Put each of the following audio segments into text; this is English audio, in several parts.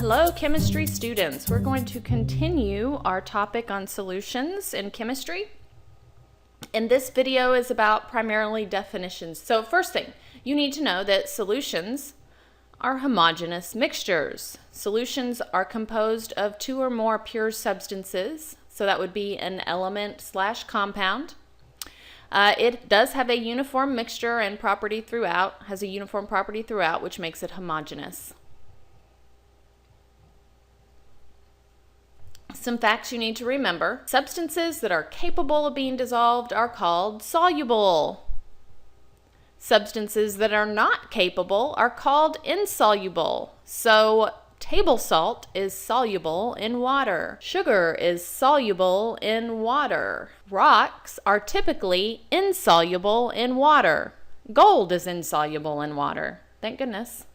Hello, chemistry students. We're going to continue our topic on solutions in chemistry. And this video is about primarily definitions. So first thing, you need to know that solutions are homogeneous mixtures. Solutions are composed of two or more pure substances. So that would be an element/compound. It does have a uniform mixture and property throughout, which makes it homogeneous. Some facts you need to remember. Substances that are capable of being dissolved are called soluble. Substances that are not capable are called insoluble. So table salt is soluble in water. Sugar is soluble in water. Rocks are typically insoluble in water. Gold is insoluble in water. Thank goodness.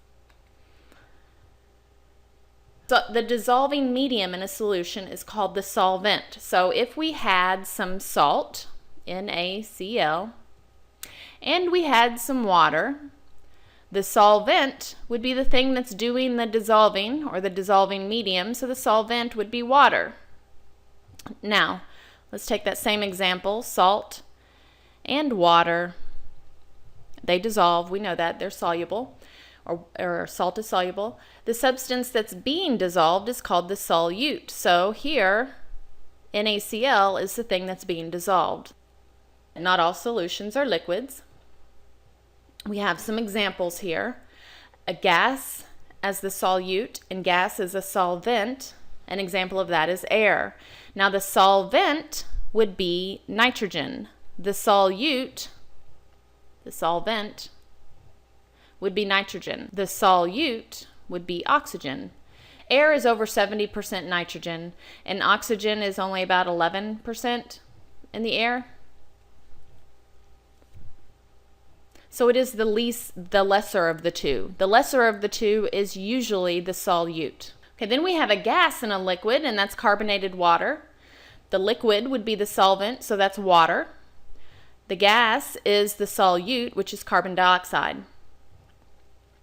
So the dissolving medium in a solution is called the solvent. So if we had some salt, NaCl, and we had some water, the solvent would be the thing that's doing the dissolving, or the dissolving medium, so the solvent would be water. Now, let's take that same example, salt and water. They dissolve, we know that, they're soluble. Or salt is soluble. The substance that's being dissolved is called the solute. So here, NaCl is the thing that's being dissolved. Not all solutions are liquids. We have some examples here. A gas as the solute and gas as a solvent. An example of that is air. Now the solvent would be nitrogen. The solvent would be nitrogen. The solute would be oxygen. Air is over 70% nitrogen, and oxygen is only about 11% in the air. So it is the lesser of the two. The lesser of the two is usually the solute. Okay, then we have a gas and a liquid, and that's carbonated water. The liquid would be the solvent, so that's water. The gas is the solute, which is carbon dioxide.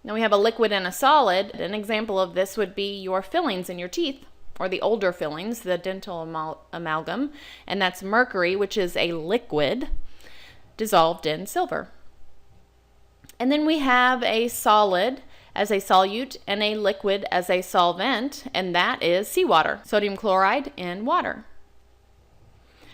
Now we have a liquid and a solid. An example of this would be your fillings in your teeth, or the older fillings, the dental amalgam, and that's mercury, which is a liquid dissolved in silver. And then we have a solid as a solute and a liquid as a solvent, and that is seawater, sodium chloride in water.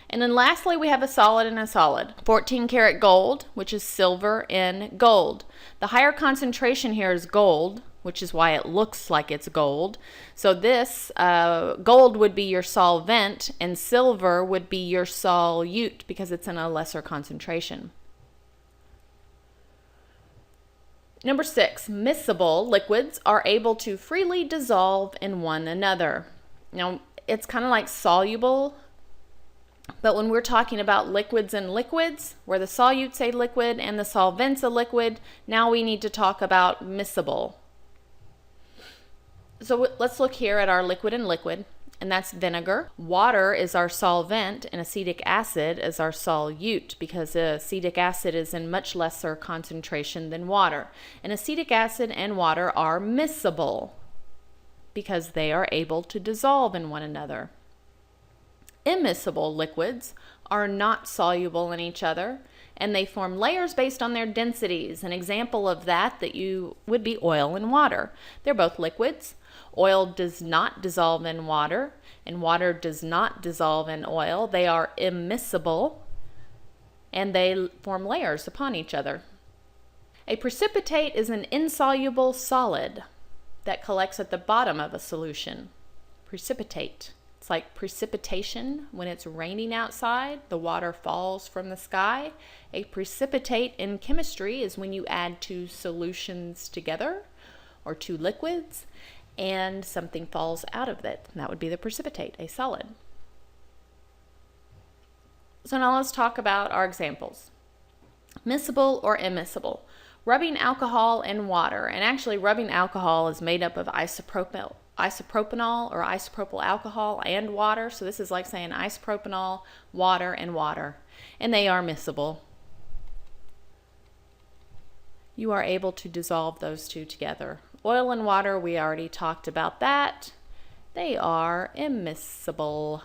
And then lastly, we have a solid and a solid. 14 karat gold, which is silver in gold. The higher concentration here is gold, which is why it looks like it's gold. So this gold would be your solvent, and silver would be your solute because it's in a lesser concentration. Number 6, miscible liquids are able to freely dissolve in one another. Now, it's kind of like soluble, but when we're talking about liquids and liquids, where the solute's a liquid and the solvent's a liquid, now we need to talk about miscible. So let's look here at our liquid and liquid, and that's vinegar. Water is our solvent, and acetic acid is our solute, because acetic acid is in much lesser concentration than water. And acetic acid and water are miscible because they are able to dissolve in one another. Immiscible liquids are not soluble in each other, and they form layers based on their densities. An example of that would be oil and water. They're both liquids. Oil does not dissolve in water, and water does not dissolve in oil. They are immiscible, and they form layers upon each other. A precipitate is an insoluble solid that collects at the bottom of a solution. Precipitate. It's like precipitation. When it's raining outside, the water falls from the sky. A precipitate in chemistry is when you add two solutions together, or two liquids, and something falls out of it. That would be the precipitate, a solid. So now let's talk about our examples. Miscible or immiscible. Rubbing alcohol in water, and actually rubbing alcohol is made up of isopropanol or isopropyl alcohol and water. So this is like saying isopropanol, water, and they are miscible. You are able to dissolve those two together. Oil and water, we already talked about that. They are immiscible.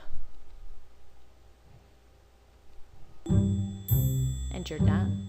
And you're done.